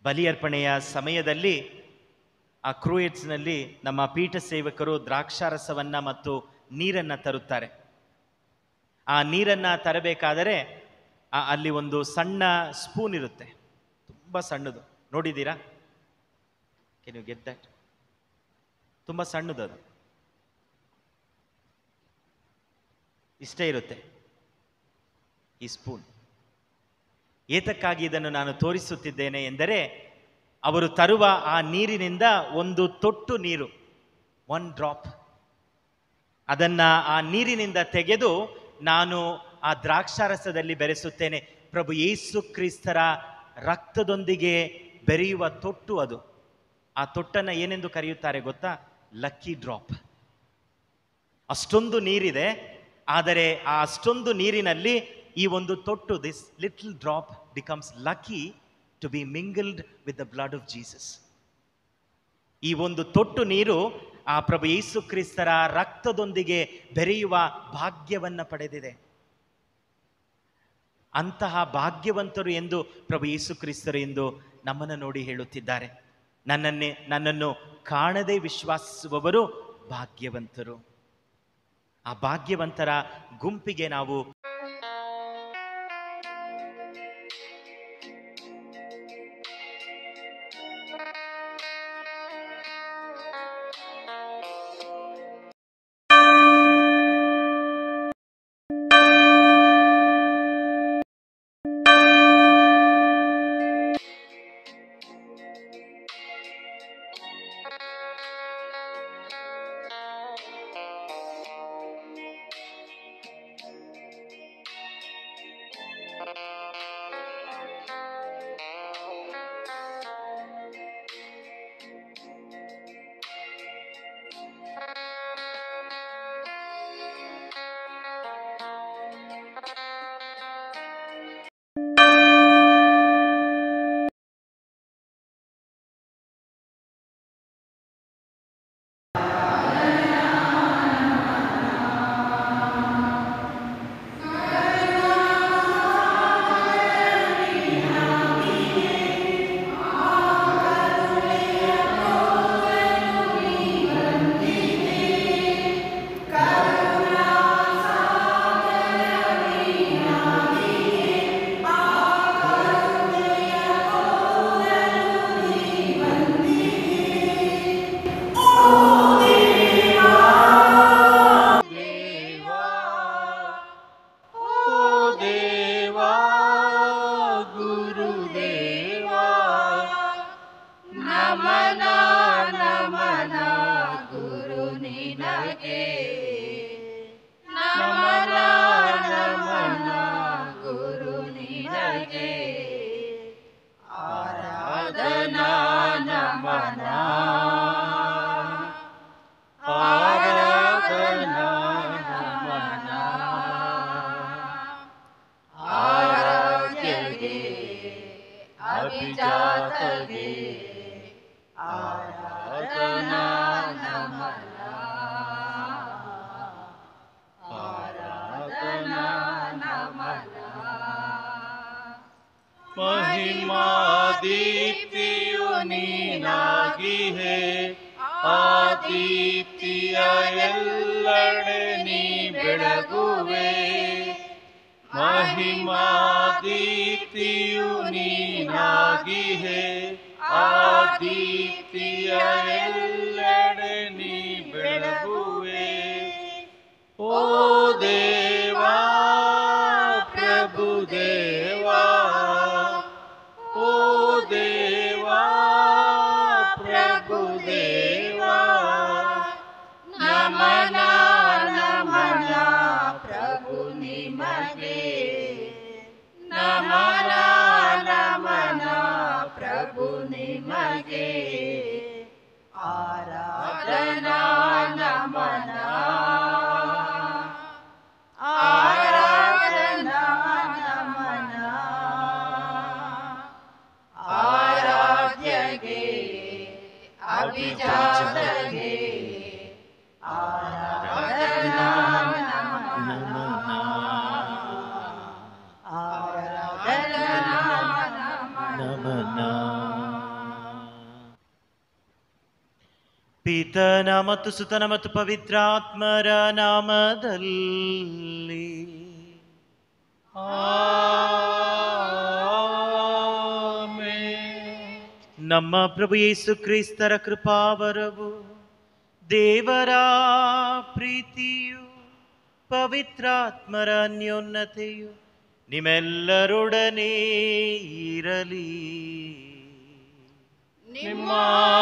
ಬಲಿಯರ್ಪಣೆಯ ಸಮಯದಲ್ಲಿ ಆ ಕ್ರೂಯೇಡ್ಸ್ನಲ್ಲಿ ನಮ್ಮ ಪೀಠ ಸೇವಕರು ದ್ರಾಕ್ಷಾರಸವನ್ನು ಮತ್ತು ನೀರನ್ನು ತರುತ್ತಾರೆ. ಆ ನೀರನ್ನು ತರಬೇಕಾದರೆ ಅಲ್ಲಿ ಒಂದು ಸಣ್ಣ ಸ್ಪೂನ್ ಇರುತ್ತೆ, ತುಂಬ ಸಣ್ಣದು. ನೋಡಿದ್ದೀರಾ? Can you get that? ತುಂಬ ಸಣ್ಣದು, ಅದು ಇಷ್ಟೇ ಇರುತ್ತೆ ಈ ಸ್ಪೂನ್. ಏತಕ್ಕಾಗಿ ಇದನ್ನು ನಾನು ತೋರಿಸುತ್ತಿದ್ದೇನೆ ಎಂದರೆ, ಅವರು ತರುವ ಆ ನೀರಿನಿಂದ ಒಂದು ತೊಟ್ಟು ನೀರು, 1 ಡ್ರಾಪ್, ಅದನ್ನು ಆ ನೀರಿನಿಂದ ತೆಗೆದು ನಾನು ಆ ದ್ರಾಕ್ಷಾರಸದಲ್ಲಿ ಬೆರೆಸುತ್ತೇನೆ. ಪ್ರಭು ಯೇಸು ಕ್ರಿಸ್ತರ ರಕ್ತದೊಂದಿಗೆ ಬೆರೆಯುವ ತೊಟ್ಟು ಅದು. ಆ ತೊಟ್ಟನ್ನು ಏನೆಂದು ಕರೆಯುತ್ತಾರೆ ಗೊತ್ತಾ? Lucky drop. ಅಷ್ಟೊಂದು ನೀರಿದೆ, ಆದರೆ ಆ ಅಷ್ಟೊಂದು ನೀರಿನಲ್ಲಿ ಈ ಒಂದು ತೊಟ್ಟು, this little drop becomes lucky to be mingled with the blood of Jesus. ಈ ಒಂದು ತೊಟ್ಟು ನೀರು ಆ ಪ್ರಭು ಯೇಸು ಕ್ರಿಸ್ತರ ರಕ್ತದೊಂದಿಗೆ ಬೆರೆಯುವ ಭಾಗ್ಯವನ್ನು ಪಡೆದಿದೆ. ಅಂತಹ ಭಾಗ್ಯವಂತರು ಎಂದು ಪ್ರಭು ಯೇಸು ಕ್ರಿಸ್ತರು ಎಂದು ನಮ್ಮನ್ನು ನೋಡಿ ಹೇಳುತ್ತಿದ್ದಾರೆ. ನನ್ನನ್ನು ಕಾಣದೆ ವಿಶ್ವಾಸಿಸುವವರು ಭಾಗ್ಯವಂತರು. ಆ ಭಾಗ್ಯವಂತರ ಗುಂಪಿಗೆ ನಾವು ನಮನ ಪಿತನ ಮತ್ತು ಸುತನ ಮತ್ತು ಪವಿತ್ರಾತ್ಮರ ನಾಮದಲ್ಲಿ ಆಮೆನ್. ನಮ್ಮ ಪ್ರಭು ಯೇಸು ಕ್ರಿಸ್ತರ ಕೃಪಾವರವು, ದೇವರ ಪ್ರೀತಿಯು, ಪವಿತ್ರಾತ್ಮರ ಅನ್ಯೋನ್ಯತೆಯು ನಿಮ್ಮೆಲ್ಲರೊಡನೆ ಇರಲಿ. ನಿಮ್ಮ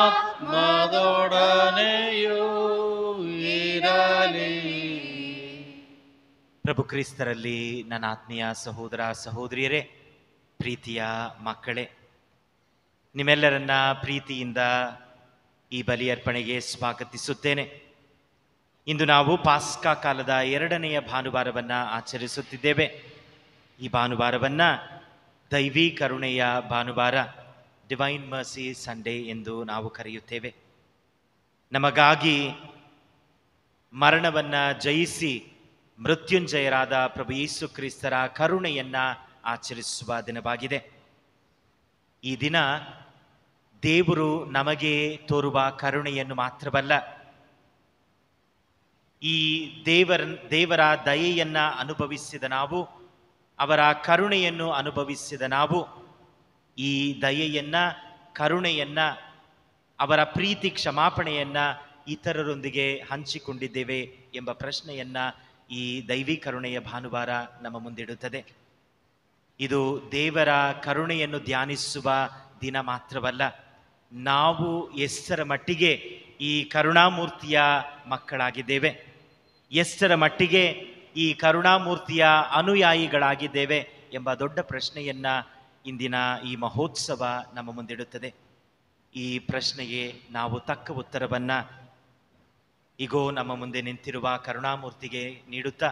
ಆತ್ಮದೊಡನೆಯೂ ಇರಲಿ. ಪ್ರಭು ಕ್ರಿಸ್ತರಲ್ಲಿ ನನ್ನ ಆತ್ಮೀಯ ಸಹೋದರ ಸಹೋದರಿಯರೇ, ಪ್ರೀತಿಯ ಮಕ್ಕಳೇ, ನಿಮ್ಮೆಲ್ಲರನ್ನ ಪ್ರೀತಿಯಿಂದ ಈ ಬಲಿಯರ್ಪಣೆಗೆ ಸ್ವಾಗತಿಸುತ್ತೇನೆ. ಇಂದು ನಾವು ಪಾಸ್ಕಾ ಕಾಲದ 2ನೆಯ ಭಾನುವಾರವನ್ನು ಆಚರಿಸುತ್ತಿದ್ದೇವೆ. ಈ ಭಾನುವಾರವನ್ನು ದೈವಿ ಕರುಣೆಯ ಭಾನುವಾರ, ಡಿವೈನ್ ಮರ್ಸಿ ಸಂಡೇ ಎಂದು ನಾವು ಕರೆಯುತ್ತೇವೆ. ನಮಗಾಗಿ ಮರಣವನ್ನು ಜಯಿಸಿ ಮೃತ್ಯುಂಜಯರಾದ ಪ್ರಭು ಯೇಸು ಕ್ರಿಸ್ತರ ಕರುಣೆಯನ್ನು ಆಚರಿಸುವ ದಿನವಾಗಿದೆ. ಈ ದಿನ ದೇವರು ನಮಗೆ ತೋರುವ ಕರುಣೆಯನ್ನು ಮಾತ್ರವಲ್ಲ, ಈ ದೇವರ ದಯೆಯನ್ನು ಅನುಭವಿಸಿದ ನಾವು, ಅವರ ಕರುಣೆಯನ್ನು ಅನುಭವಿಸಿದ ನಾವು ಈ ದಯೆಯನ್ನು, ಕರುಣೆಯನ್ನು, ಅವರ ಪ್ರೀತಿ ಕ್ಷಮಾಪಣೆಯನ್ನು ಇತರರೊಂದಿಗೆ ಹಂಚಿಕೊಂಡಿದ್ದೇವೆ ಎಂಬ ಪ್ರಶ್ನೆಯನ್ನು ಈ ದೈವಿ ಕರುಣೆಯ ಭಾನುವಾರ ನಮ್ಮ ಮುಂದಿಡುತ್ತದೆ. ಇದು ದೇವರ ಕರುಣೆಯನ್ನು ಧ್ಯಾನಿಸುವ ದಿನ ಮಾತ್ರವಲ್ಲ, ನಾವು ಎಷ್ಟರ ಮಟ್ಟಿಗೆ ಈ ಕರುಣಾಮೂರ್ತಿಯ ಮಕ್ಕಳಾಗಿದ್ದೇವೆ, ಎಷ್ಟರ ಮಟ್ಟಿಗೆ ಈ ಕರುಣಾಮೂರ್ತಿಯ ಅನುಯಾಯಿಗಳಾಗಿದ್ದೇವೆ ಎಂಬ ದೊಡ್ಡ ಪ್ರಶ್ನೆಯನ್ನು ಇಂದಿನ ಈ ಮಹೋತ್ಸವ ನಮ್ಮ ಮುಂದಿಡುತ್ತದೆ. ಈ ಪ್ರಶ್ನೆಗೆ ನಾವು ತಕ್ಕ ಉತ್ತರವನ್ನು ಈಗೋ ನಮ್ಮ ಮುಂದೆ ನಿಂತಿರುವ ಕರುಣಾಮೂರ್ತಿಗೆ ನೀಡುತ್ತಾ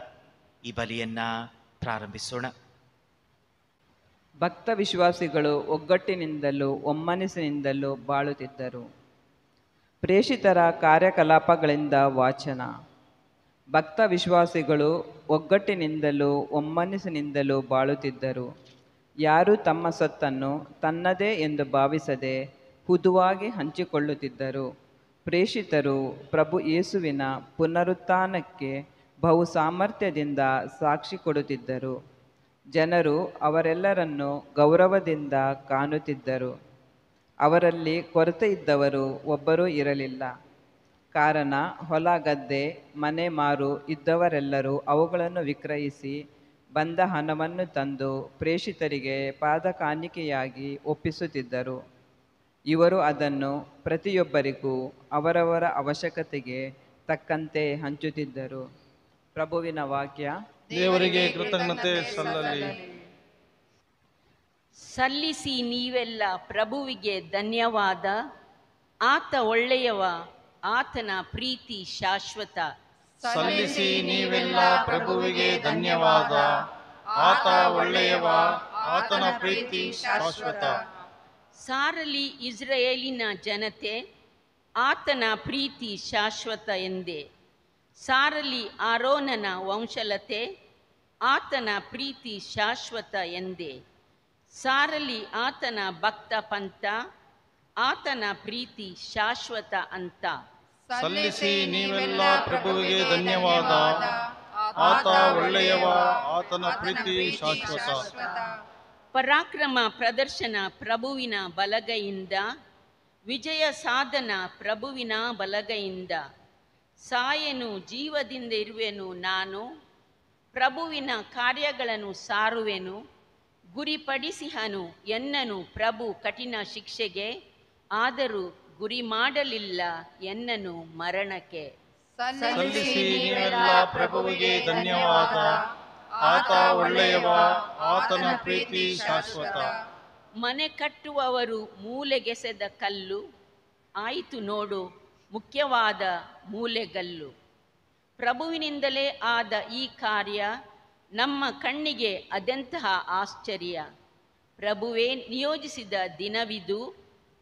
ಈ ಬಲಿಯನ್ನು ಪ್ರಾರಂಭಿಸೋಣ. ಭಕ್ತ ವಿಶ್ವಾಸಿಗಳು ಒಗ್ಗಟ್ಟಿನಿಂದಲೂ ಒಮ್ಮನಸ್ಸಿನಿಂದಲೂ ಬಾಳುತ್ತಿದ್ದರು. ಪ್ರೇಷಿತರ ಕಾರ್ಯಕಲಾಪಗಳಿಂದ ವಾಚನ. ಭಕ್ತ ವಿಶ್ವಾಸಿಗಳು ಒಗ್ಗಟ್ಟಿನಿಂದಲೂ ಒಮ್ಮನಸ್ಸಿನಿಂದಲೂ ಬಾಳುತ್ತಿದ್ದರು. ಯಾರೂ ತಮ್ಮ ಸೊತ್ತನ್ನು ತನ್ನದೇ ಎಂದು ಭಾವಿಸದೆ ಹುದುವಾಗಿ ಹಂಚಿಕೊಳ್ಳುತ್ತಿದ್ದರು. ಪ್ರೇಷಿತರು ಪ್ರಭು ಯೇಸುವಿನ ಪುನರುತ್ಥಾನಕ್ಕೆ ಬಹು ಸಾಮರ್ಥ್ಯದಿಂದ ಸಾಕ್ಷಿ ಕೊಡುತ್ತಿದ್ದರು. ಜನರು ಅವರೆಲ್ಲರನ್ನು ಗೌರವದಿಂದ ಕಾಣುತ್ತಿದ್ದರು. ಅವರಲ್ಲಿ ಕೊರತೆ ಇದ್ದವರು ಒಬ್ಬರೂ ಇರಲಿಲ್ಲ. ಕಾರಣ ಹೊಲ ಗದ್ದೆ ಮನೆ ಮಾರು ಇದ್ದವರೆಲ್ಲರೂ ಅವುಗಳನ್ನು ವಿಕ್ರಯಿಸಿ ಬಂದ ಹಣವನ್ನು ತಂದು ಪ್ರೇಷಿತರಿಗೆ ಪಾದಕಾಣಿಕೆಯಾಗಿ ಒಪ್ಪಿಸುತ್ತಿದ್ದರು. ಇವರು ಅದನ್ನು ಪ್ರತಿಯೊಬ್ಬರಿಗೂ ಅವರವರ ಅವಶ್ಯಕತೆಗೆ ತಕ್ಕಂತೆ ಹಂಚುತ್ತಿದ್ದರು. ಪ್ರಭುವಿನ ವಾಕ್ಯ. ದೇವರಿಗೆ ಕೃತಜ್ಞತೆ ಸಲ್ಲಲಿ. ಸಲ್ಲಿಸಿ ನೀವೆಲ್ಲ ಪ್ರಭುವಿಗೆ ಧನ್ಯವಾದ. ಆತ ಒಳ್ಳೆಯವ, ಆತನ ಪ್ರೀತಿ ಶಾಶ್ವತ. ಸಲ್ಲಿಸಿ ನೀವೆಲ್ಲ ಪ್ರಭುವಿಗೆ ಧನ್ಯವಾದ. ಆತ ಒಳ್ಳೆಯವ, ಆತನ ಪ್ರೀತಿ ಶಾಶ್ವತ. ಸಾರಲಿ ಇಸ್ರಾಯೇಲಿನ ಜನತೆ, ಆತನ ಪ್ರೀತಿ ಶಾಶ್ವತ ಎಂದೇ. ಸಾರಲಿ ಆರೋನನ ವಂಶಲತೆ, ಆತನ ಪ್ರೀತಿ ಶಾಶ್ವತ ಎಂದೇ. ಸಾರಲಿ ಆತನ ಭಕ್ತ ಪಂಥ, ಆತನ ಪ್ರೀತಿ ಶಾಶ್ವತ ಅಂತ. ಸಲ್ಲಿಸಿ ನೀವೆಲ್ಲ ಪ್ರಭುವಿಗೆ ಧನ್ಯವಾದ. ಆತ ಒಳ್ಳೆಯವ, ಆತನ ಪ್ರೀತಿ ಶಾಶ್ವತ. ಪರಾಕ್ರಮ ಪ್ರದರ್ಶನ ಪ್ರಭುವಿನ ಬಲಗೈಯಿಂದ, ವಿಜಯ ಸಾಧನ ಪ್ರಭುವಿನ ಬಲಗೈಯಿಂದ. ಸಾಯನು ಜೀವದಿಂದ ಇರುವೆನು ನಾನು, ಪ್ರಭುವಿನ ಕಾರ್ಯಗಳನ್ನು ಸಾರುವೆನು. ಗುರಿಪಡಿಸಿಹನು ಎನ್ನನು ಪ್ರಭು ಕಠಿಣ ಶಿಕ್ಷೆಗೆ, ಆದರೂ ಗುರಿ ಮಾಡಲಿಲ್ಲ ಎನ್ನನು ಮರಣಕ್ಕೆ. ಸಲ್ಲಿಸಿ ನೀವೆಲ್ಲ ಪ್ರಭುವಿಗೆ ಧನ್ಯವಾದ. ಆತ ಒಳ್ಳೆಯವ, ಆತನ ಪ್ರೀತಿ ಶಾಶ್ವತ. ಮನೆ ಕಟ್ಟುವವರು ಮೂಲೆಗೆಸೆದ ಕಲ್ಲು, ಆಯಿತು ನೋಡು ಮುಖ್ಯವಾದ ಮೂಲೆಗಲ್ಲು. ಪ್ರಭುವಿನಿಂದಲೇ ಆದ ಈ ಕಾರ್ಯ, ನಮ್ಮ ಕಣ್ಣಿಗೆ ಅದೆಂತಹ ಆಶ್ಚರ್ಯ. ಪ್ರಭುವೇ ನಿಯೋಜಿಸಿದ ದಿನವಿದು,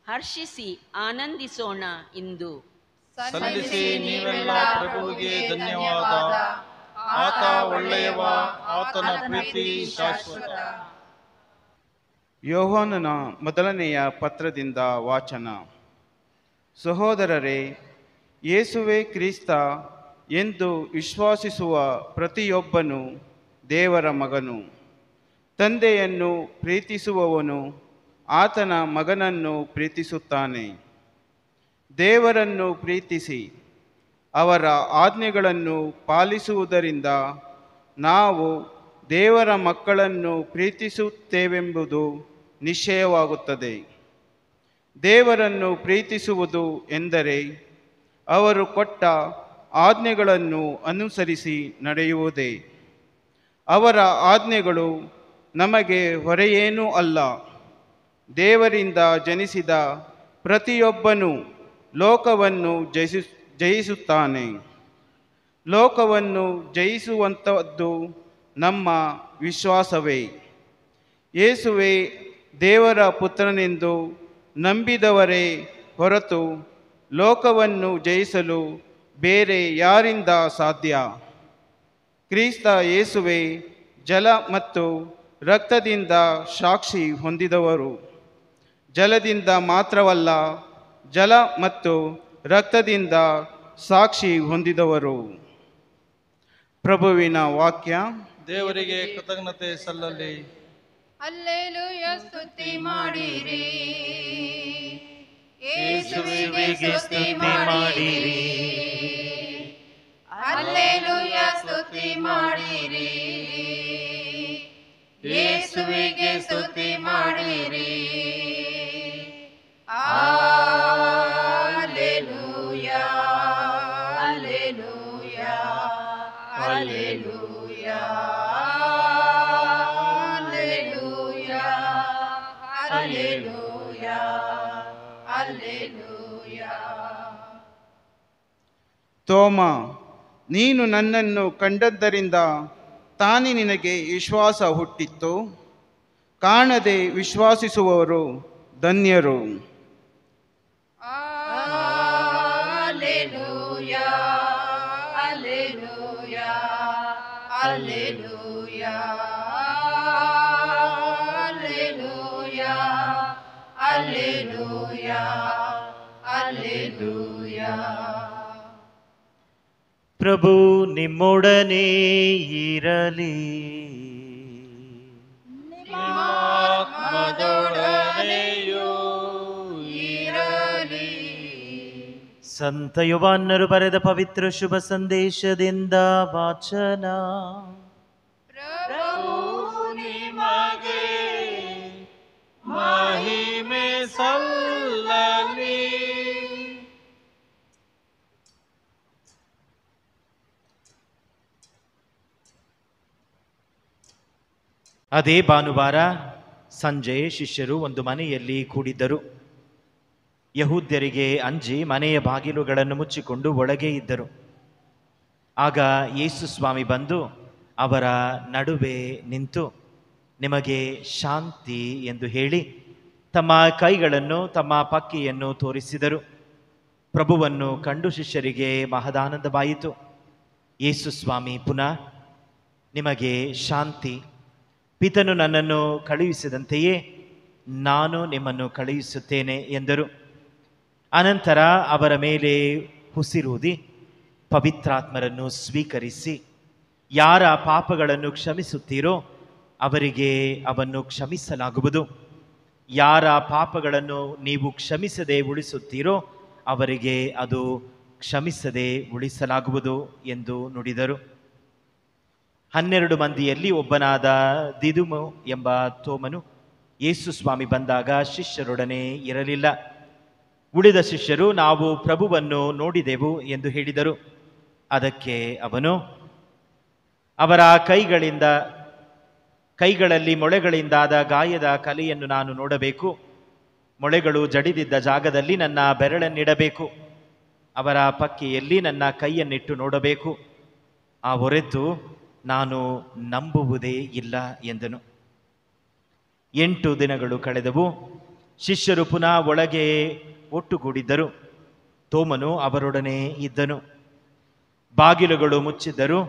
ಹರ್ಷಿಸಿ ಆನಂದಿಸೋಣ ಇಂದು. ಸಲ್ಲಿಸಿ ನೀವೆಲ್ಲ ಪ್ರಭುವಿಗೆ ಧನ್ಯವಾದ. ಆತ ಒಳ್ಳೆಯವ, ಆತನ ಪ್ರೀತಿ ಶಾಶ್ವತ. ಯೋಹಾನನ ಮೊದಲನೆಯ ಪತ್ರದಿಂದ ವಾಚನ. ಸಹೋದರರೇ, ಯೇಸುವೇ ಕ್ರಿಸ್ತ ಎಂದು ವಿಶ್ವಾಸಿಸುವ ಪ್ರತಿಯೊಬ್ಬನು ದೇವರ ಮಗನು. ತಂದೆಯನ್ನು ಪ್ರೀತಿಸುವವನು ಆತನ ಮಗನನ್ನು ಪ್ರೀತಿಸುತ್ತಾನೆ. ದೇವರನ್ನು ಪ್ರೀತಿಸಿ ಅವರ ಆಜ್ಞೆಗಳನ್ನು ಪಾಲಿಸುವುದರಿಂದ ನಾವು ದೇವರ ಮಕ್ಕಳನ್ನು ಪ್ರೀತಿಸುತ್ತೇವೆಂಬುದು ನಿಶ್ಚಯವಾಗುತ್ತದೆ. ದೇವರನ್ನು ಪ್ರೀತಿಸುವುದು ಎಂದರೆ ಅವರು ಕೊಟ್ಟ ಆಜ್ಞೆಗಳನ್ನು ಅನುಸರಿಸಿ ನಡೆಯುವುದೇ. ಅವರ ಆಜ್ಞೆಗಳು ನಮಗೆ ಹೊರೆಯೇನೂ ಅಲ್ಲ. ದೇವರಿಂದ ಜನಿಸಿದ ಪ್ರತಿಯೊಬ್ಬನೂ ಲೋಕವನ್ನು ಜಯಿಸುತ್ತಾನೆ. ಲೋಕವನ್ನು ಜಯಿಸುವಂಥದ್ದು ನಮ್ಮ ವಿಶ್ವಾಸವೇ. ಯೇಸುವೇ ದೇವರ ಪುತ್ರನೆಂದು ನಂಬಿದವರೇ ಹೊರತು ಲೋಕವನ್ನು ಜಯಿಸಲು ಬೇರೆ ಯಾರಿಂದ ಸಾಧ್ಯ? ಕ್ರಿಸ್ತ ಯೇಸುವೇ ಜಲ ಮತ್ತು ರಕ್ತದಿಂದ ಸಾಕ್ಷಿ ಹೊಂದಿದವರು. ಜಲದಿಂದ ಮಾತ್ರವಲ್ಲ, ಜಲ ಮತ್ತು ರಕ್ತದಿಂದ ಸಾಕ್ಷಿ ಹೊಂದಿದವರು. ಪ್ರಭುವಿನ ವಾಕ್ಯ. ದೇವರಿಗೆ ಕೃತಜ್ಞತೆ ಸಲ್ಲಲಿ. ಹಲ್ಲೆಲೂಯಾ, ಸ್ತುತಿ ಮಾಡಿರಿ. ಯೇಸುವಿಗೆ ಸ್ತುತಿ ಮಾಡಿರಿ. ಹಲ್ಲೆಲೂಯಾ, ಸ್ತುತಿ ಮಾಡಿರಿ. ಯೇಸುವಿಗೆ ಸ್ತುತಿ ಮಾಡಿರಿ. Hallelujah, hallelujah, hallelujah, hallelujah, hallelujah, hallelujah. ತೋಮ, ನೀನು ನನ್ನನ್ನು ಕಂಡದ್ದರಿಂದ ತಾನೇ ನಿನಗೆ ವಿಶ್ವಾಸ ಹುಟ್ಟಿತ್ತು. ಕಾಣದೆ ವಿಶ್ವಾಸಿಸುವವರು ಧನ್ಯರು. Alleluia, Alleluia, Alleluia, Alleluia, Alleluia, Alleluia. ಪ್ರಭು ನಿಮ್ಮೊಡನೆ ಇರಲಿ. ಆತ್ಮದೊಡನೆಯೂ ಇರಲಿ. ಸಂತ ಯೋಹಾನರು ಬರೆದ ಪವಿತ್ರ ಶುಭ ಸಂದೇಶದಿಂದ ವಾಚನ. ಪ್ರಭು ನಿಮಗೆ ಮಹಿಮೆ ಸಲ್ಲಲಿ. ಅದೇ ಭಾನುವಾರ ಸಂಜೆ ಶಿಷ್ಯರು ಒಂದು ಮನೆಯಲ್ಲಿ ಕೂಡಿದ್ದರು. ಯಹೂದ್ಯರಿಗೆ ಅಂಜಿ ಮನೆಯ ಬಾಗಿಲುಗಳನ್ನು ಮುಚ್ಚಿಕೊಂಡು ಒಳಗೆ ಇದ್ದರು. ಆಗ ಯೇಸು ಸ್ವಾಮಿ ಬಂದು ಅವರ ನಡುವೆ ನಿಂತು ನಿಮಗೆ ಶಾಂತಿ ಎಂದು ಹೇಳಿ ತಮ್ಮ ಕೈಗಳನ್ನು ತಮ್ಮ ಪಕ್ಕೆಯನ್ನು ತೋರಿಸಿದರು. ಪ್ರಭುವನ್ನು ಕಂಡು ಶಿಷ್ಯರಿಗೆ ಮಹದಾನಂದವಾಯಿತು. ಯೇಸು ಸ್ವಾಮಿ ಪುನಃ ನಿಮಗೆ ಶಾಂತಿ. ಪಿತನು ನನ್ನನ್ನು ಕಳುಹಿಸಿದಂತೆಯೇ ನಾನು ನಿಮ್ಮನ್ನು ಕಳುಹಿಸುತ್ತೇನೆ ಎಂದರು. ಅನಂತರ ಅವರ ಮೇಲೆ ಉಸಿರೂದಿ ಪವಿತ್ರಾತ್ಮರನ್ನು ಸ್ವೀಕರಿಸಿ, ಯಾರ ಪಾಪಗಳನ್ನು ಕ್ಷಮಿಸುತ್ತೀರೋ ಅವರಿಗೆ ಅವನ್ನು ಕ್ಷಮಿಸಲಾಗುವುದು, ಯಾರ ಪಾಪಗಳನ್ನು ನೀವು ಕ್ಷಮಿಸದೆ ಉಳಿಸುತ್ತೀರೋ ಅವರಿಗೆ ಅದು ಕ್ಷಮಿಸದೆ ಉಳಿಸಲಾಗುವುದು ಎಂದು ನುಡಿದರು. 12 ಮಂದಿಯಲ್ಲಿ ಒಬ್ಬನಾದ ದಿದುಮು ಎಂಬ ತೋಮನು ಯೇಸು ಸ್ವಾಮಿ ಬಂದಾಗ ಶಿಷ್ಯರೊಡನೆ ಇರಲಿಲ್ಲ. ಉಳಿದ ಶಿಷ್ಯರು ನಾವು ಪ್ರಭುವನ್ನು ನೋಡಿದೆವು ಎಂದು ಹೇಳಿದರು. ಅದಕ್ಕೆ ಅವನು, ಅವರ ಕೈಗಳಲ್ಲಿ ಮೊಳೆಗಳಿಂದಾದ ಗಾಯದ ಕಲೆಯನ್ನು ನಾನು ನೋಡಬೇಕು, ಮೊಳೆಗಳು ಜಡಿದಿದ್ದ ಜಾಗದಲ್ಲಿ ನನ್ನ ಬೆರಳನ್ನಿಡಬೇಕು, ಅವರ ಪಕ್ಕೆಯಲ್ಲಿ ನನ್ನ ಕೈಯನ್ನಿಟ್ಟು ನೋಡಬೇಕು, ಆ ಹೊರತು ನಾನು ನಂಬುವುದೇ ಇಲ್ಲ ಎಂದನು. 8 ದಿನಗಳು ಕಳೆದವು. ಶಿಷ್ಯರು ಪುನಃ ಒಳಗೆ ಒಟ್ಟುಗೂಡಿದ್ದರು. ತೋಮನು ಅವರೊಡನೆ ಇದ್ದನು. ಬಾಗಿಲುಗಳು ಮುಚ್ಚಿದ್ದರು.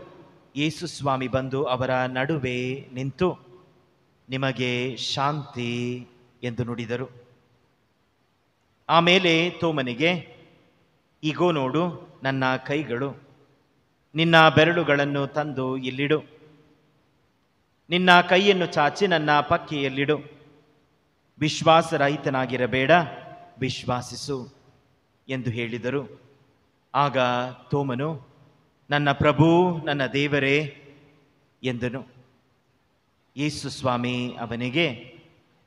ಯೇಸು ಸ್ವಾಮಿ ಬಂದು ಅವರ ನಡುವೆ ನಿಂತು ನಿಮಗೆ ಶಾಂತಿ ಎಂದು ನುಡಿದರು. ಆಮೇಲೆ ತೋಮನಿಗೆ, ಈಗೋ ನೋಡು ನನ್ನ ಕೈಗಳು, ನಿನ್ನ ಬೆರಳುಗಳನ್ನು ತಂದು ಇಲ್ಲಿಡು, ನಿನ್ನ ಕೈಯನ್ನು ಚಾಚಿ ನನ್ನ ಪಕ್ಕೆಯಲ್ಲಿಡು. ವಿಶ್ವಾಸರಹಿತನಾಗಿರಬೇಡ, ವಿಶ್ವಾಸಿಸು ಎಂದು ಹೇಳಿದರು. ಆಗ ತೋಮನು, ನನ್ನ ಪ್ರಭು, ನನ್ನ ದೇವರೇ ಎಂದನು. ಯೇಸು ಸ್ವಾಮಿ ಅವನಿಗೆ,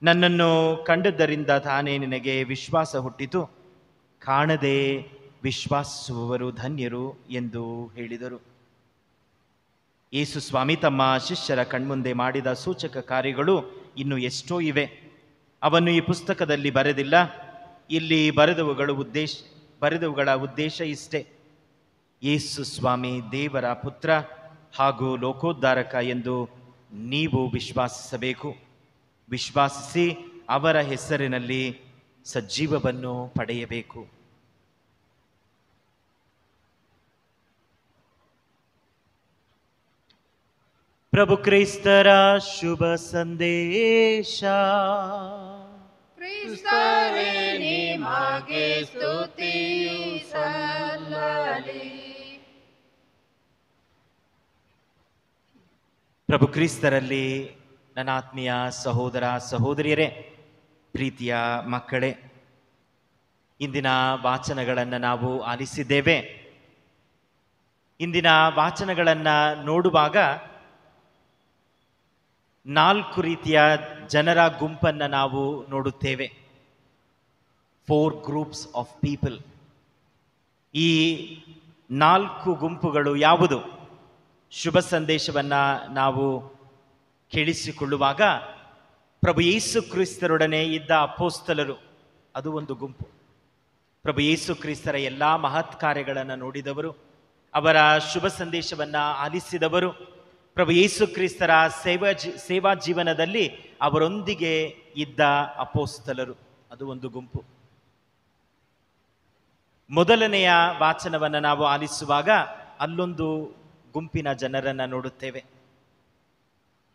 ನನ್ನನ್ನು ಕಂಡದ್ದರಿಂದ ತಾನೇ ನಿನಗೆ ವಿಶ್ವಾಸ ಹುಟ್ಟಿತು, ಕಾಣದೆ ವಿಶ್ವಾಸಿಸುವವರು ಧನ್ಯರು ಎಂದು ಹೇಳಿದರು. ಯೇಸು ಸ್ವಾಮಿ ತಮ್ಮ ಶಿಷ್ಯರ ಕಣ್ಮುಂದೆ ಮಾಡಿದ ಸೂಚಕ ಕಾರ್ಯಗಳು ಇನ್ನೂ ಎಷ್ಟೋ ಇವೆ. ಅವನ್ನು ಈ ಪುಸ್ತಕದಲ್ಲಿ ಬರೆದಿಲ್ಲ. ಇಲ್ಲಿ ಬರೆದವುಗಳ ಉದ್ದೇಶ ಇಷ್ಟೇ: ಯೇಸು ಸ್ವಾಮಿ ದೇವರ ಪುತ್ರ ಹಾಗೂ ಲೋಕೋದ್ಧಾರಕ ಎಂದು ನೀವು ವಿಶ್ವಾಸಿಸಬೇಕು. ವಿಶ್ವಾಸಿಸಿ ಅವರ ಹೆಸರಿನಲ್ಲಿ ಸಜ್ಜೀವವನ್ನು ಪಡೆಯಬೇಕು. ಪ್ರಭು ಕ್ರೈಸ್ತರ ಶುಭ ಸಂದೇಶ. ಕ್ರಿಸ್ತರೇ ನಿಮಗೆ ಸ್ತುತಿಯು ಸಲ್ಲಲಿ. ಪ್ರಭು ಕ್ರಿಸ್ತರಲ್ಲಿ ನನ್ನ ಆತ್ಮೀಯ ಸಹೋದರ ಸಹೋದರಿಯರೇ, ಪ್ರೀತಿಯ ಮಕ್ಕಳೇ, ಇಂದಿನ ವಾಚನಗಳನ್ನು ನಾವು ಆಲಿಸಿದ್ದೇವೆ. ಇಂದಿನ ವಾಚನಗಳನ್ನು ನೋಡುವಾಗ 4 ರೀತಿಯ ಜನರ ಗುಂಪನ್ನು ನಾವು ನೋಡುತ್ತೇವೆ. 4 ಗ್ರೂಪ್ಸ್ ಆಫ್ ಪೀಪಲ್. ಈ 4 ಗುಂಪುಗಳು ಯಾವುದು? ಶುಭ ಸಂದೇಶವನ್ನು ನಾವು ಕೇಳಿಸಿಕೊಳ್ಳುವಾಗ ಪ್ರಭು ಯೇಸು ಕ್ರಿಸ್ತರೊಡನೆ ಇದ್ದ ಅಪೊಸ್ತಲರು, ಅದು ಒಂದು ಗುಂಪು. ಪ್ರಭು ಯೇಸು ಕ್ರಿಸ್ತರ ಎಲ್ಲ ಮಹತ್ ಕಾರ್ಯಗಳನ್ನು ನೋಡಿದವರು, ಅವರ ಶುಭ ಸಂದೇಶವನ್ನು ಆಲಿಸಿದವರು, ಪ್ರಭು ಯೇಸು ಕ್ರಿಸ್ತರ ಸೇವಾ ಜೀವನದಲ್ಲಿ ಅವರೊಂದಿಗೆ ಇದ್ದ ಅಪೊಸ್ತಲರು, ಅದು ಒಂದು ಗುಂಪು. ಮೊದಲನೆಯ ವಾಚನವನ್ನು ನಾವು ಆಲಿಸುವಾಗ ಅಲ್ಲೊಂದು ಗುಂಪಿನ ಜನರನ್ನು ನೋಡುತ್ತೇವೆ.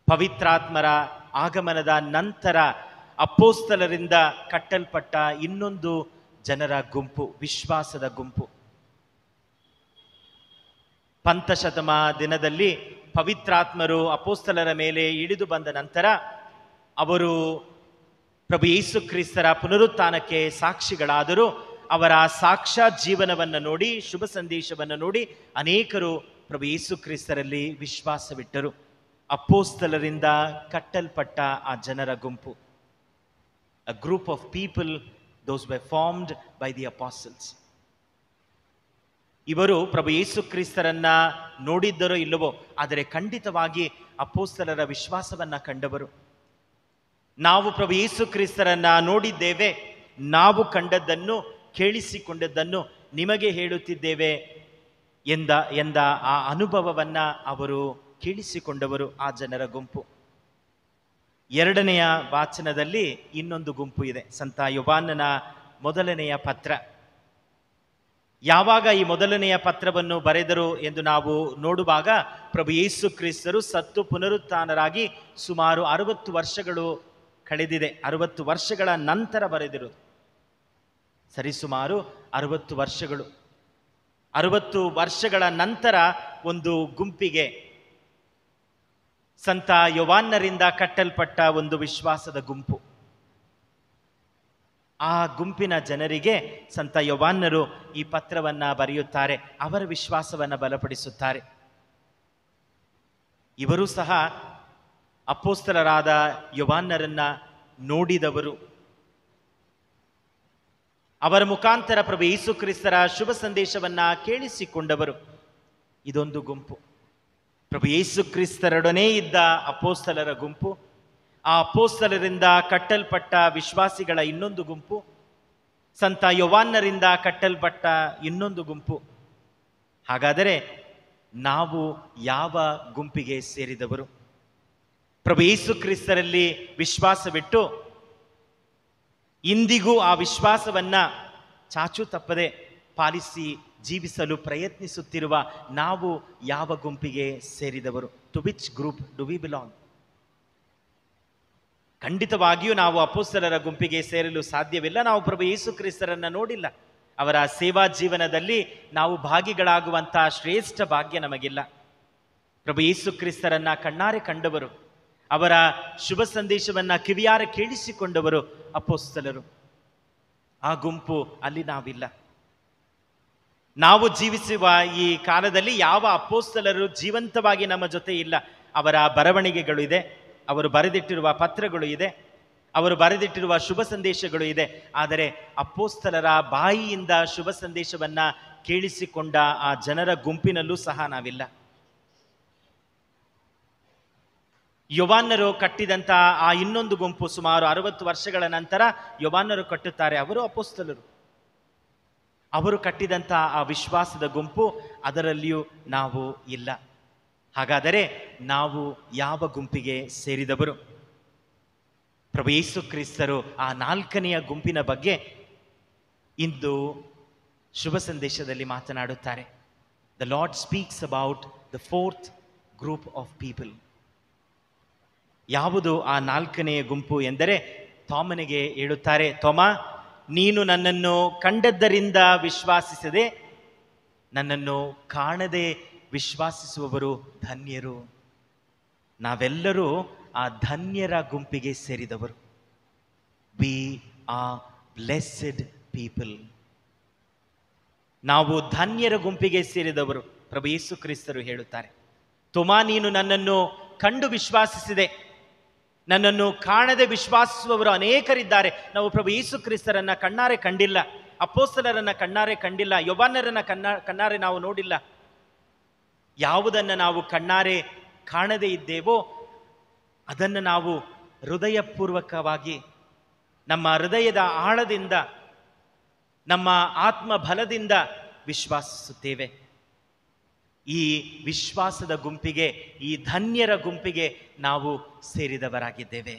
ಪವಿತ್ರಾತ್ಮರ ಆಗಮನದ ನಂತರ ಅಪೊಸ್ತಲರಿಂದ ಕಟ್ಟಲ್ಪಟ್ಟ ಇನ್ನೊಂದು ಜನರ ಗುಂಪು, ವಿಶ್ವಾಸದ ಗುಂಪು. ಪಂತಶತಮ ದಿನದಲ್ಲಿ ಪವಿತ್ರಾತ್ಮರು ಅಪೊಸ್ತಲರ ಮೇಲೆ ಇಳಿದು ಬಂದ ನಂತರ ಅವರು ಪ್ರಭು ಯೇಸು ಕ್ರಿಸ್ತರ ಪುನರುತ್ಥಾನಕ್ಕೆ ಸಾಕ್ಷಿಗಳಾದರು. ಅವರ ಸಾಕ್ಷಾ ಜೀವನವನ್ನು ನೋಡಿ, ಶುಭ ಸಂದೇಶವನ್ನು ನೋಡಿ ಅನೇಕರು ಪ್ರಭು ಯೇಸು ಕ್ರಿಸ್ತರಲ್ಲಿ ವಿಶ್ವಾಸವಿಟ್ಟರು. ಅಪೊಸ್ತಲರಿಂದ ಕಟ್ಟಲ್ಪಟ್ಟ ಆ ಜನರ ಗುಂಪು, a group of people, those were formed by the apostles. ಇವರು ಪ್ರಭು ಯೇಸು ಕ್ರಿಸ್ತರನ್ನ ನೋಡಿದ್ದರೋ ಇಲ್ಲವೋ, ಆದರೆ ಖಂಡಿತವಾಗಿ ಅಪೊಸ್ತಲರ ವಿಶ್ವಾಸವನ್ನ ಕಂಡವರು. ನಾವು ಪ್ರಭು ಯೇಸು ಕ್ರಿಸ್ತರನ್ನ ನೋಡಿದ್ದೇವೆ, ನಾವು ಕಂಡದ್ದನ್ನು ಕೇಳಿಸಿಕೊಂಡದ್ದನ್ನು ನಿಮಗೆ ಹೇಳುತ್ತಿದ್ದೇವೆ ಎಂದ ಆ ಅನುಭವವನ್ನ ಅವರು ಕೇಳಿಸಿಕೊಂಡವರು, ಆ ಜನರ ಗುಂಪು. ಎರಡನೆಯ ವಾಚನದಲ್ಲಿ ಇನ್ನೊಂದು ಗುಂಪು ಇದೆ, ಸಂತ ಯೋಹಾನನ ಮೊದಲನೆಯ ಪತ್ರ. ಯಾವಾಗ ಈ ಮೊದಲನೆಯ ಪತ್ರವನ್ನು ಬರೆದರು ಎಂದು ನಾವು ನೋಡುವಾಗ ಪ್ರಭು ಯೇಸು ಕ್ರಿಸ್ತರು ಸತ್ತು ಪುನರುತ್ಥಾನರಾಗಿ ಸುಮಾರು 60 ವರ್ಷಗಳು ಕಳೆದಿದೆ. 60 ವರ್ಷಗಳ ನಂತರ ಬರೆದಿರುವುದು, ಸರಿಸುಮಾರು 60 ವರ್ಷಗಳು. 60 ವರ್ಷಗಳ ನಂತರ ಒಂದು ಗುಂಪಿಗೆ, ಸಂತ ಯೋಹಾನರಿಂದ ಕಟ್ಟಲ್ಪಟ್ಟ ಒಂದು ವಿಶ್ವಾಸದ ಗುಂಪು, ಆ ಗುಂಪಿನ ಜನರಿಗೆ ಸಂತ ಯೋಹಾನರು ಈ ಪತ್ರವನ್ನ ಬರೆಯುತ್ತಾರೆ, ಅವರ ವಿಶ್ವಾಸವನ್ನ ಬಲಪಡಿಸುತ್ತಾರೆ. ಇವರು ಸಹ ಅಪೊಸ್ತಲರಾದ ಯೋಹಾನರನ್ನ ನೋಡಿದವರು. ಅವರ ಮುಖಾಂತರ ಪ್ರಭು ಯೇಸು ಕ್ರಿಸ್ತರ ಶುಭ ಸಂದೇಶವನ್ನ ಕೇಳಿಸಿಕೊಂಡವರು. ಇದೊಂದು ಗುಂಪು, ಪ್ರಭು ಯೇಸು ಕ್ರಿಸ್ತರೊಡನೆ ಇದ್ದ ಅಪೊಸ್ತಲರ ಗುಂಪು. ಆ ಅಪೊಸ್ತಲರಿಂದ ಕಟ್ಟಲ್ಪಟ್ಟ ವಿಶ್ವಾಸಿಗಳ ಇನ್ನೊಂದು ಗುಂಪು, ಸಂತ ಯೋಹಾನರಿಂದ ಕಟ್ಟಲ್ಪಟ್ಟ ಇನ್ನೊಂದು ಗುಂಪು. ಹಾಗಾದರೆ ನಾವು ಯಾವ ಗುಂಪಿಗೆ ಸೇರಿದವರು? ಪ್ರಭು ಯೇಸು ಕ್ರಿಸ್ತರಲ್ಲಿ ವಿಶ್ವಾಸವಿಟ್ಟು ಇಂದಿಗೂ ಆ ವಿಶ್ವಾಸವನ್ನ ಚಾಚು ತಪ್ಪದೆ ಪಾಲಿಸಿ ಜೀವಿಸಲು ಪ್ರಯತ್ನಿಸುತ್ತಿರುವ ನಾವು ಯಾವ ಗುಂಪಿಗೆ ಸೇರಿದವರು? To which group do we belong? ಖಂಡಿತವಾಗಿಯೂ ನಾವು ಅಪೊಸ್ತಲರ ಗುಂಪಿಗೆ ಸೇರಲು ಸಾಧ್ಯವಿಲ್ಲ. ನಾವು ಪ್ರಭು ಯೇಸು ಕ್ರಿಸ್ತರನ್ನ ನೋಡಿಲ್ಲ, ಅವರ ಸೇವಾ ಜೀವನದಲ್ಲಿ ನಾವು ಭಾಗಿಗಳಾಗುವಂಥ ಶ್ರೇಷ್ಠ ಭಾಗ್ಯ ನಮಗಿಲ್ಲ. ಪ್ರಭು ಯೇಸು ಕ್ರಿಸ್ತರನ್ನ ಕಣ್ಣಾರೆ ಕಂಡವರು, ಅವರ ಶುಭ ಸಂದೇಶವನ್ನ ಕಿವಿಯಾರ ಕೇಳಿಸಿಕೊಂಡವರು ಅಪೊಸ್ತಲರು. ಆ ಗುಂಪು ಅಲ್ಲಿ ನಾವಿಲ್ಲ. ನಾವು ಜೀವಿಸುವ ಈ ಕಾಲದಲ್ಲಿ ಯಾವ ಅಪೊಸ್ತಲರು ಜೀವಂತವಾಗಿ ನಮ್ಮ ಜೊತೆ ಇಲ್ಲ. ಅವರ ಬರವಣಿಗೆಗಳು ಇದೆ, ಅವರು ಬರೆದಿಟ್ಟಿರುವ ಪತ್ರಗಳು ಇದೆ, ಅವರು ಬರೆದಿಟ್ಟಿರುವ ಶುಭ ಸಂದೇಶಗಳು ಇದೆ. ಆದರೆ ಅಪೊಸ್ತಲರ ಬಾಯಿಯಿಂದ ಶುಭ ಸಂದೇಶವನ್ನ ಕೇಳಿಸಿಕೊಂಡ ಆ ಜನರ ಗುಂಪಿನಲ್ಲೂ ಸಹ ನಾವಿಲ್ಲ. ಯೋವಾನ್ನರು ಕಟ್ಟಿದಂಥ ಆ ಇನ್ನೊಂದು ಗುಂಪು ಸುಮಾರು 60 ವರ್ಷಗಳ ನಂತರ ಯೋವಾನ್ನರು ಕಟ್ಟುತ್ತಾರೆ. ಅವರು ಅಪೊಸ್ತಲರು. ಅವರು ಕಟ್ಟಿದಂಥ ಆ ವಿಶ್ವಾಸದ ಗುಂಪು, ಅದರಲ್ಲಿಯೂ ನಾವು ಇಲ್ಲ. ಹಾಗಾದರೆ ನಾವು ಯಾವ ಗುಂಪಿಗೆ ಸೇರಿದವರು? ಪ್ರಭು ಯೇಸು ಕ್ರಿಸ್ತರು ಆ 4ನೆಯ ಗುಂಪಿನ ಬಗ್ಗೆ ಇಂದು ಶುಭ ಸಂದೇಶದಲ್ಲಿ ಮಾತನಾಡುತ್ತಾರೆ. The lord speaks about the 4th group of people. ಯಾವುದು ಆ 4ನೆಯ ಗುಂಪು ಎಂದರೆ, ಥೋಮನಿಗೆ ಹೇಳುತ್ತಾರೆ, ಥೋಮ, ನೀನು ನನ್ನನ್ನು ಕಂಡದ್ದರಿಂದ ವಿಶ್ವಾಸಿಸದೆ ನನ್ನನ್ನು ಕಾಣದೆ ವಿಶ್ವಾಸಿಸುವವರು ಧನ್ಯರು. ನಾವೆಲ್ಲರೂ ಆ ಧನ್ಯರ ಗುಂಪಿಗೆ ಸೇರಿದವರು. We are blessed people. ನಾವು ಧನ್ಯರ ಗುಂಪಿಗೆ ಸೇರಿದವರು. ಪ್ರಭು ಯೇಸು ಕ್ರಿಸ್ತರು ಹೇಳುತ್ತಾರೆ, ಥೋಮ, ನೀನು ನನ್ನನ್ನು ಕಂಡು ವಿಶ್ವಾಸಿಸಿದೆ, ನನ್ನನ್ನು ಕಾಣದೆ ವಿಶ್ವಾಸಿಸುವವರು ಅನೇಕರಿದ್ದಾರೆ. ನಾವು ಪ್ರಭು ಯೇಸು ಕ್ರಿಸ್ತರನ್ನ ಕಣ್ಣಾರೆ ಕಂಡಿಲ್ಲ, ಅಪೊಸ್ತಲರನ್ನ ಕಣ್ಣಾರೆ ಕಂಡಿಲ್ಲ, ಯೋವಾನ್ನರನ್ನ ಕಣ್ಣಾರೆ ನಾವು ನೋಡಿಲ್ಲ. ಯಾವುದನ್ನು ನಾವು ಕಣ್ಣಾರೆ ಕಾಣದೇ ಇದ್ದೇವೋ ಅದನ್ನು ನಾವು ಹೃದಯಪೂರ್ವಕವಾಗಿ ನಮ್ಮ ಹೃದಯದ ಆಳದಿಂದ, ನಮ್ಮ ಆತ್ಮ ಬಲದಿಂದ ವಿಶ್ವಾಸಿಸುತ್ತೇವೆ. ಈ ವಿಶ್ವಾಸದ ಗುಂಪಿಗೆ, ಈ ಧನ್ಯರ ಗುಂಪಿಗೆ ನಾವು ಸೇರಿದವರಾಗಿದ್ದೇವೆ.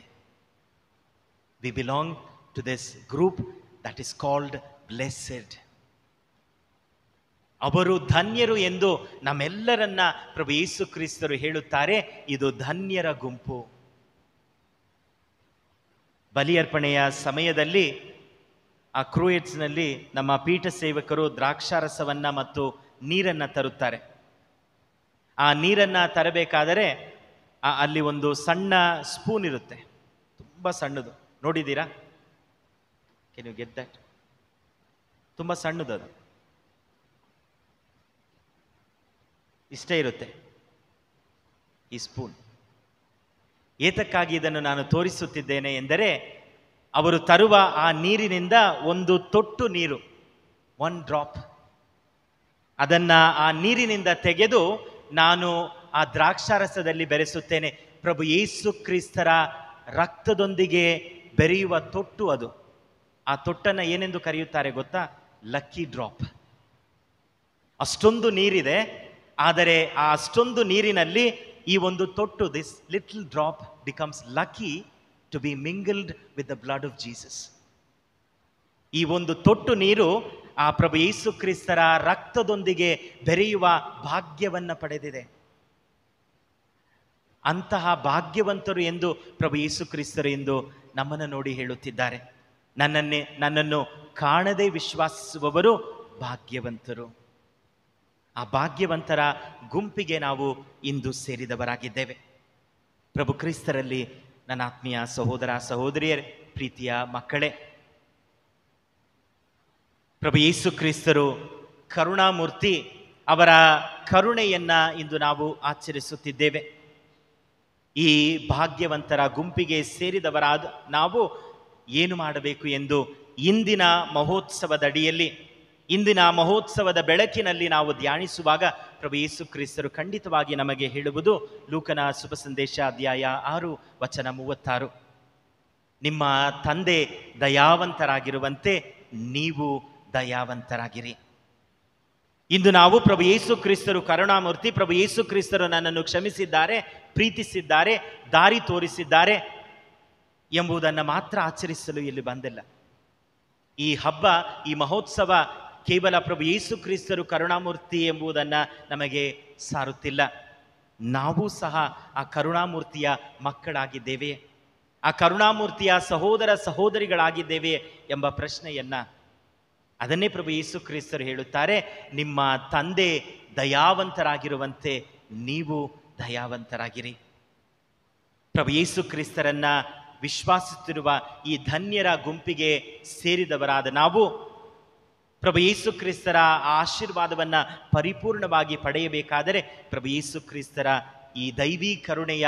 We belong to this group that is called blessed. ಅವರು ಧನ್ಯರು ಎಂದು ನಮ್ಮೆಲ್ಲರನ್ನ ಪ್ರಭು ಯೇಸು ಕ್ರಿಸ್ತರು ಹೇಳುತ್ತಾರೆ. ಇದು ಧನ್ಯರ ಗುಂಪು. ಬಲಿಯರ್ಪಣೆಯ ಸಮಯದಲ್ಲಿ ಆ ಕ್ರೂಯೆಟ್ಸ್ನಲ್ಲಿ ನಮ್ಮ ಪೀಠ ಸೇವಕರು ದ್ರಾಕ್ಷಾರಸವನ್ನ ಮತ್ತು ನೀರನ್ನ ತರುತ್ತಾರೆ. ಆ ನೀರನ್ನ ತರಬೇಕಾದರೆ ಅಲ್ಲಿ ಒಂದು ಸಣ್ಣ ಸ್ಪೂನ್ ಇರುತ್ತೆ, ತುಂಬ ಸಣ್ಣದು. ನೋಡಿದ್ದೀರಾ? Can you get that? ತುಂಬ ಸಣ್ಣದು, ಅದು ಇಷ್ಟೇ ಇರುತ್ತೆ ಈ ಸ್ಪೂನ್. ಏತಕ್ಕಾಗಿ ಇದನ್ನು ನಾನು ತೋರಿಸುತ್ತಿದ್ದೇನೆ ಎಂದರೆ, ಅವರು ತರುವ ಆ ನೀರಿನಿಂದ ಒಂದು ತೊಟ್ಟು ನೀರು, 1 ಡ್ರಾಪ್, ಅದನ್ನ ಆ ನೀರಿನಿಂದ ತೆಗೆದು ನಾನು ಆ ದ್ರಾಕ್ಷಾರಸದಲ್ಲಿ ಬೆರೆಸುತ್ತೇನೆ. ಪ್ರಭು ಯೇಸು ಕ್ರಿಸ್ತರ ರಕ್ತದೊಂದಿಗೆ ಬೆರೆಯುವ ತೊಟ್ಟು ಅದು. ಆ ತೊಟ್ಟನ್ನು ಏನೆಂದು ಕರೆಯುತ್ತಾರೆ ಗೊತ್ತಾ? Lucky drop. ಅಷ್ಟೊಂದು ನೀರಿದೆ, ಆದರೆ ಆ ಅಷ್ಟೊಂದು ನೀರಿನಲ್ಲಿ ಈ ಒಂದು ತೊಟ್ಟು, this little drop becomes lucky to be mingled with the blood of Jesus. ಈ ಒಂದು ತೊಟ್ಟು ನೀರು ಆ ಪ್ರಭು ಯೇಸು ಕ್ರಿಸ್ತರ ರಕ್ತದೊಂದಿಗೆ ಬೆರೆಯುವ ಭಾಗ್ಯವನ್ನು ಪಡೆದಿದೆ. ಅಂತಹ ಭಾಗ್ಯವಂತರು ಎಂದು ಪ್ರಭು ಯೇಸು ಕ್ರಿಸ್ತರು ಎಂದು ನಮ್ಮನ್ನು ನೋಡಿ ಹೇಳುತ್ತಿದ್ದಾರೆ. ನನ್ನನ್ನು ಕಾಣದೆ ವಿಶ್ವಾಸಿಸುವವರು ಭಾಗ್ಯವಂತರು. ಆ ಭಾಗ್ಯವಂತರ ಗುಂಪಿಗೆ ನಾವು ಇಂದು ಸೇರಿದವರಾಗಿದ್ದೇವೆ. ಪ್ರಭು ಕ್ರಿಸ್ತರಲ್ಲಿ ನನ್ನ ಆತ್ಮೀಯ ಸಹೋದರ ಸಹೋದರಿಯರೇ, ಪ್ರೀತಿಯ ಮಕ್ಕಳೇ, ಪ್ರಭು ಯೇಸು ಕ್ರಿಸ್ತರು ಕರುಣಾಮೂರ್ತಿ, ಅವರ ಕರುಣೆಯನ್ನ ಇಂದು ನಾವು ಆಚರಿಸುತ್ತಿದ್ದೇವೆ. ಈ ಭಾಗ್ಯವಂತರ ಗುಂಪಿಗೆ ಸೇರಿದವರಾದ ನಾವು ಏನು ಮಾಡಬೇಕು ಎಂದು ಇಂದಿನ ಮಹೋತ್ಸವದಡಿಯಲ್ಲಿ, ಇಂದಿನ ಮಹೋತ್ಸವದ ಬೆಳಕಿನಲ್ಲಿ ನಾವು ಧ್ಯಾನಿಸುವಾಗ ಪ್ರಭು ಯೇಸು ಕ್ರಿಸ್ತರು ಖಂಡಿತವಾಗಿ ನಮಗೆ ಹೇಳುವುದು ಲೂಕನ ಶುಭ ಸಂದೇಶ ಅಧ್ಯಾಯ 6 ವಚನ 36. ನಿಮ್ಮ ತಂದೆ ದಯಾವಂತರಾಗಿರುವಂತೆ ನೀವು ದಯಾವಂತರಾಗಿರಿ. ಇಂದು ನಾವು ಪ್ರಭು ಯೇಸು ಕ್ರಿಸ್ತರು ಕರುಣಾಮೂರ್ತಿ, ಪ್ರಭು ಯೇಸು ಕ್ರಿಸ್ತರು ನನ್ನನ್ನು ಕ್ಷಮಿಸಿದ್ದಾರೆ, ಪ್ರೀತಿಸಿದ್ದಾರೆ, ದಾರಿ ತೋರಿಸಿದ್ದಾರೆ ಎಂಬುದನ್ನು ಮಾತ್ರ ಆಚರಿಸಲು ಇಲ್ಲಿ ಬಂದಿಲ್ಲ. ಈ ಹಬ್ಬ, ಈ ಮಹೋತ್ಸವ ಕೇವಲ ಪ್ರಭು ಯೇಸು ಕ್ರಿಸ್ತರು ಕರುಣಾಮೂರ್ತಿ ಎಂಬುದನ್ನು ನಮಗೆ ಸಾರುತ್ತಿಲ್ಲ. ನಾವು ಸಹ ಆ ಕರುಣಾಮೂರ್ತಿಯ ಮಕ್ಕಳಾಗಿದ್ದೇವೆ, ಆ ಕರುಣಾಮೂರ್ತಿಯ ಸಹೋದರ ಸಹೋದರಿಗಳಾಗಿದ್ದೇವೆ ಎಂಬ ಪ್ರಶ್ನೆಯನ್ನ ಅದನ್ನೇ ಪ್ರಭು ಯೇಸು ಕ್ರಿಸ್ತರು ಹೇಳುತ್ತಾರೆ, ನಿಮ್ಮ ತಂದೆ ದಯಾವಂತರಾಗಿರುವಂತೆ ನೀವು ದಯಾವಂತರಾಗಿರಿ. ಪ್ರಭು ಯೇಸು ಕ್ರಿಸ್ತರನ್ನ ವಿಶ್ವಾಸಿಸುತ್ತಿರುವ ಈ ಧನ್ಯರ ಗುಂಪಿಗೆ ಸೇರಿದವರಾದ ನಾವು ಪ್ರಭು ಯೇಸು ಕ್ರಿಸ್ತರ ಆಶೀರ್ವಾದವನ್ನು ಪರಿಪೂರ್ಣವಾಗಿ ಪಡೆಯಬೇಕಾದರೆ ಪ್ರಭು ಯೇಸು ಕ್ರಿಸ್ತರ ಈ ದೈವಿ ಕರುಣೆಯ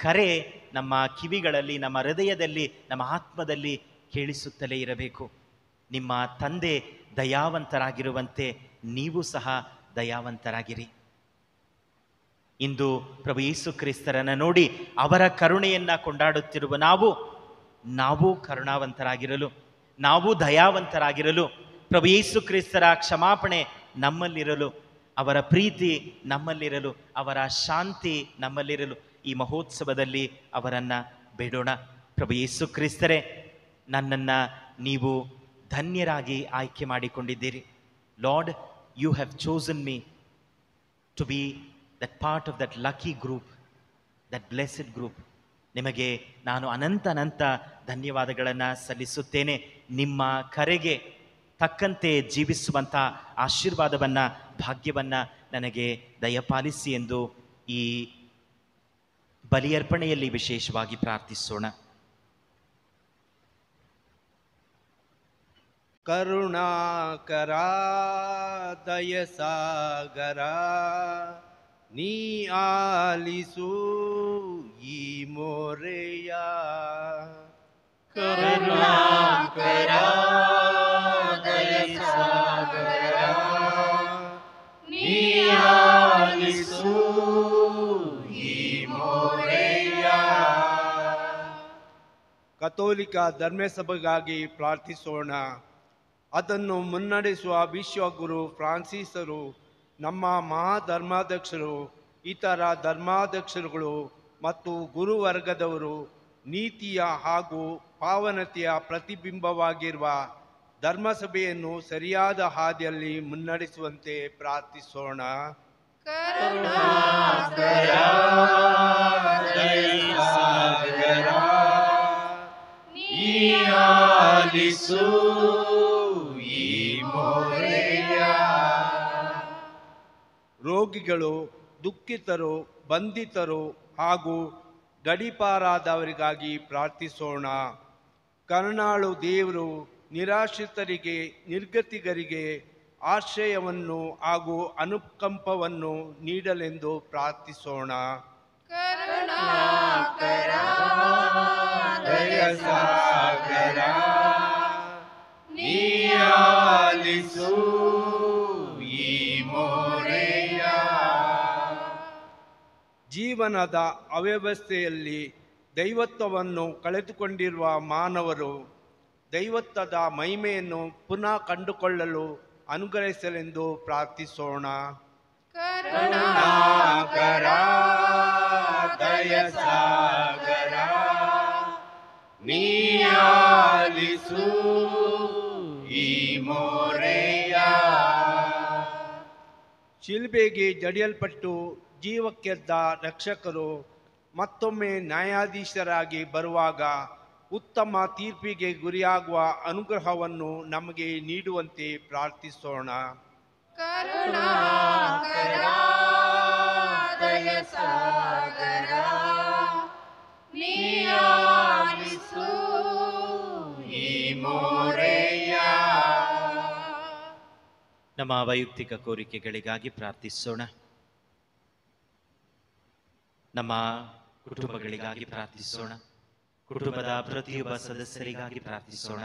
ಕರೆ ನಮ್ಮ ಕಿವಿಗಳಲ್ಲಿ, ನಮ್ಮ ಹೃದಯದಲ್ಲಿ, ನಮ್ಮ ಆತ್ಮದಲ್ಲಿ ಕೇಳಿಸುತ್ತಲೇ ಇರಬೇಕು. ನಿಮ್ಮ ತಂದೆ ದಯಾವಂತರಾಗಿರುವಂತೆ ನೀವು ಸಹ ದಯಾವಂತರಾಗಿರಿ. ಇಂದು ಪ್ರಭು ಯೇಸು ಕ್ರಿಸ್ತರನ್ನು ನೋಡಿ ಅವರ ಕರುಣೆಯನ್ನು ಕೊಂಡಾಡುತ್ತಿರುವ ನಾವು ಕರುಣಾವಂತರಾಗಿರಲು, ನಾವು ದಯಾವಂತರಾಗಿರಲು, ಪ್ರಭು ಯೇಸು ಕ್ರಿಸ್ತರ ಕ್ಷಮಾಪಣೆ ನಮ್ಮಲ್ಲಿರಲು, ಅವರ ಪ್ರೀತಿ ನಮ್ಮಲ್ಲಿರಲು, ಅವರ ಶಾಂತಿ ನಮ್ಮಲ್ಲಿರಲು ಈ ಮಹೋತ್ಸವದಲ್ಲಿ ಅವರನ್ನು ಬೇಡೋಣ. ಪ್ರಭು ಯೇಸು ಕ್ರಿಸ್ತರೇ, ನನ್ನನ್ನು ನೀವು ಧನ್ಯರಾಗಿ ಆಯ್ಕೆ ಮಾಡಿಕೊಂಡಿದ್ದೀರಿ. Lord, you have chosen me to be that part of that lucky group, that blessed group. ನಿಮಗೆ ನಾನು ಅನಂತ ಧನ್ಯವಾದಗಳನ್ನು ಸಲ್ಲಿಸುತ್ತೇನೆ. ನಿಮ್ಮ ಕರೆಗೆ ತಕ್ಕಂತೆ ಜೀವಿಸುವಂಥ ಆಶೀರ್ವಾದವನ್ನು, ಭಾಗ್ಯವನ್ನು ನನಗೆ ದಯಪಾಲಿಸಿ ಎಂದು ಈ ಬಲಿಯರ್ಪಣೆಯಲ್ಲಿ ವಿಶೇಷವಾಗಿ ಪ್ರಾರ್ಥಿಸೋಣ. ಕರುಣಾಕರ ದಯಸಾಗರ, ನೀ ಆಲಿಸು ಈ ಮೊರೆಯ. ಕರುಣಾಕರ ದಯಸಾಗರ, ನೀ ಆಲಿಸು ಈ ಮೊರೆಯ. ಕಥೋಲಿಕ ಧರ್ಮಸಭೆಗಾಗಿ ಪ್ರಾರ್ಥಿಸೋಣ. ಅದನ್ನು ಮುನ್ನಡೆಸುವ ವಿಶ್ವಗುರು ಫ್ರಾನ್ಸಿಸರು, ನಮ್ಮ ಮಹಾಧರ್ಮಾಧ್ಯಕ್ಷರು, ಇತರ ಧರ್ಮಾಧ್ಯಕ್ಷರುಗಳು ಮತ್ತು ಗುರುವರ್ಗದವರು ನೀತಿಯ ಹಾಗೂ ಪಾವನತೆಯ ಪ್ರತಿಬಿಂಬವಾಗಿರುವ ಧರ್ಮಸಭೆಯನ್ನು ಸರಿಯಾದ ಹಾದಿಯಲ್ಲಿ ಮುನ್ನಡೆಸುವಂತೆ ಪ್ರಾರ್ಥಿಸೋಣ. ಕರುಣಾಕರ ದಯಸಾಗರ, ನೀ ಆಲಿಸು ಈ ಮೊರೆಯ. ರೋಗಿಗಳು, ದುಃಖಿತರು, ಬಂಧಿತರು ಹಾಗೂ ಗಡೀಪಾರಾದವರಿಗಾಗಿ ಪ್ರಾರ್ಥಿಸೋಣ. ಕರುಣಾಳು ದೇವರು ನಿರಾಶ್ರಿತರಿಗೆ, ನಿರ್ಗತಿಕರಿಗೆ ಆಶ್ರಯವನ್ನು ಹಾಗೂ ಅನುಕಂಪವನ್ನು ನೀಡಲೆಂದು ಪ್ರಾರ್ಥಿಸೋಣ. ಕರುಣಾಕರ ದಯಸಾಗರ, ನೀ ಆಲಿಸು ಈ ಮೊರೆಯ. ಜೀವನದ ಅವ್ಯವಸ್ಥೆಯಲ್ಲಿ ದೈವತ್ವವನ್ನು ಕಳೆದುಕೊಂಡಿರುವ ಮಾನವರು ದೈವತ್ವದ ಮಹಿಮೆಯನ್ನು ಪುನಃ ಕಂಡುಕೊಳ್ಳಲು ಅನುಗ್ರಹಿಸಲೆಂದು ಪ್ರಾರ್ಥಿಸೋಣ. ಕರುಣಾಕರ ದಯಸಾಗರ, ನೀ ಆಲಿಸು ಈ ಮೊರೆಯ. ಶಿಲ್ಬೆಗೆ ಜಡಿಯಲ್ಪಟ್ಟು ಜೀವಕ್ಕೆದ್ದ ರಕ್ಷಕರು ಮತ್ತೊಮ್ಮೆ ನ್ಯಾಯಾಧೀಶರಾಗಿ ಬರುವಾಗ ಉತ್ತಮ ತೀರ್ಪಿಗೆ ಗುರಿಯಾಗುವ ಅನುಗ್ರಹವನ್ನು ನಮಗೆ ನೀಡುವಂತೆ ಪ್ರಾರ್ಥಿಸೋಣ. ಕರುಣಾಕರ ದಯಸಾಗರ, ನೀ ಆಲಿಸು ಈ ಮೊರೆಯ. ನಮ್ಮ ವೈಯಕ್ತಿಕ ಕೋರಿಕೆಗಳಿಗಾಗಿ ಪ್ರಾರ್ಥಿಸೋಣ. ನಮ್ಮ ಕುಟುಂಬಗಳಿಗಾಗಿ ಪ್ರಾರ್ಥಿಸೋಣ. ಕುಟುಂಬದ ಪ್ರತಿಯೊಬ್ಬ ಸದಸ್ಯರಿಗಾಗಿ ಪ್ರಾರ್ಥಿಸೋಣ.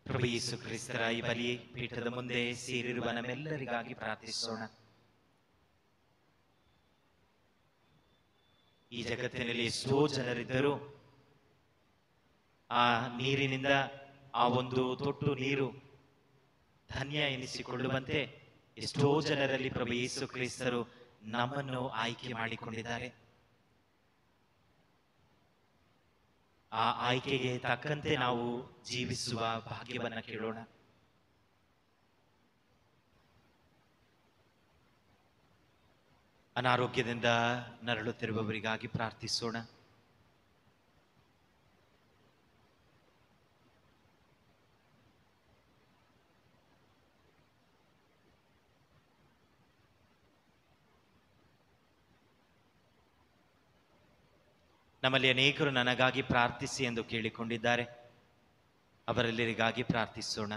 ಪ್ರಭು ಯೇಸು ಕ್ರಿಸ್ತರ ಈ ಬಲಿ ಪೀಠದ ಮುಂದೆ ಸೇರಿರುವ ನಮ್ಮೆಲ್ಲರಿಗಾಗಿ ಪ್ರಾರ್ಥಿಸೋಣ. ಈ ಜಗತ್ತಿನಲ್ಲಿ ಎಷ್ಟೋ ಜನರಿದ್ದರೂ ಆ ನೀರಿನಿಂದ, ಆ ಒಂದು ತೊಟ್ಟು ನೀರು ಧನ್ಯ ಎನಿಸಿಕೊಳ್ಳುವಂತೆ ಎಷ್ಟೋ ಜನರಲ್ಲಿ ಪ್ರಭು ಯೇಸು ಕ್ರಿಸ್ತರು ನಮ್ಮನ್ನು ಆಯ್ಕೆ ಮಾಡಿಕೊಂಡಿದ್ದಾರೆ. ಆ ಆಯ್ಕೆಗೆ ತಕ್ಕಂತೆ ನಾವು ಜೀವಿಸುವ ಭಾಗ್ಯವನ್ನು ಕೇಳೋಣ. ಅನಾರೋಗ್ಯದಿಂದ ನರಳುತ್ತಿರುವವರಿಗಾಗಿ ಪ್ರಾರ್ಥಿಸೋಣ. ನಮ್ಮಲ್ಲಿ ಅನೇಕರು ನನಗಾಗಿ ಪ್ರಾರ್ಥಿಸಿ ಎಂದು ಕೇಳಿಕೊಂಡಿದ್ದಾರೆ. ಅವರೆಲ್ಲರಿಗಾಗಿ ಪ್ರಾರ್ಥಿಸೋಣ.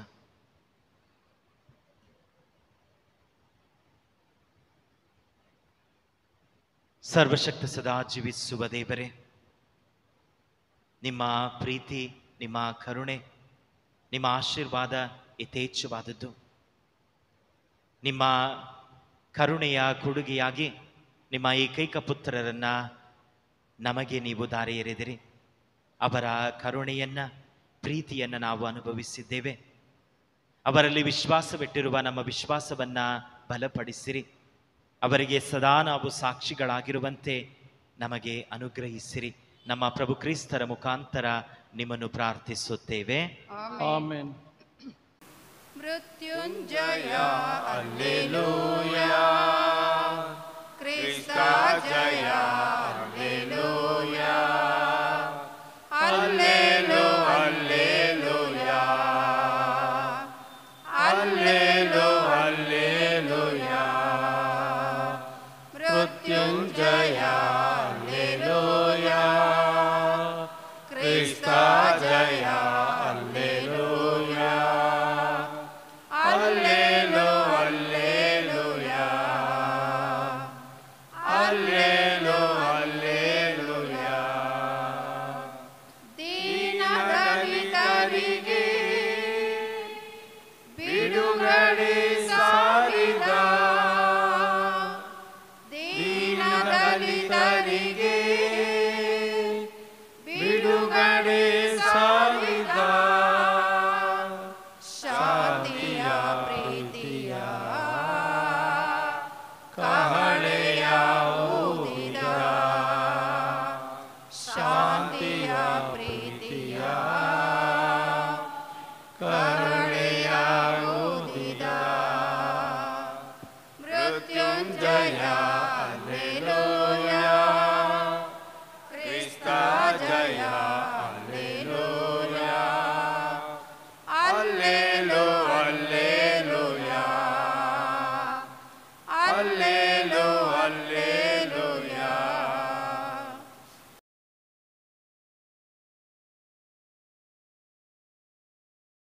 ಸರ್ವಶಕ್ತ ಸದಾ ಜೀವಿಸುವ ದೇವರೇ, ನಿಮ್ಮ ಪ್ರೀತಿ, ನಿಮ್ಮ ಕರುಣೆ, ನಿಮ್ಮ ಆಶೀರ್ವಾದ ಯಥೇಚ್ಛವಾದದ್ದು. ನಿಮ್ಮ ಕರುಣೆಯ ಕೊಡುಗೆಯಾಗಿ ನಿಮ್ಮ ಏಕೈಕ ಪುತ್ರರನ್ನ ನಮಗೆ ನೀವು ದಾರಿ ಎರೆದಿರಿ. ಅವರ ಕರುಣೆಯನ್ನ, ಪ್ರೀತಿಯನ್ನು ನಾವು ಅನುಭವಿಸಿದ್ದೇವೆ. ಅವರಲ್ಲಿ ವಿಶ್ವಾಸವಿಟ್ಟಿರುವ ನಮ್ಮ ವಿಶ್ವಾಸವನ್ನ ಬಲಪಡಿಸಿರಿ. ಅವರಿಗೆ ಸದಾ ನಾವು ಸಾಕ್ಷಿಗಳಾಗಿರುವಂತೆ ನಮಗೆ ಅನುಗ್ರಹಿಸಿರಿ. ನಮ್ಮ ಪ್ರಭು ಕ್ರಿಸ್ತರ ಮುಖಾಂತರ ನಿಮ್ಮನ್ನು ಪ್ರಾರ್ಥಿಸುತ್ತೇವೆ. ಆಮೆನ್. ಮೃತ್ಯುಂಜಯ ಹಲ್ಲೆಲೂಯಾ. ಕ್ರಿಸ್ತ ಜಯ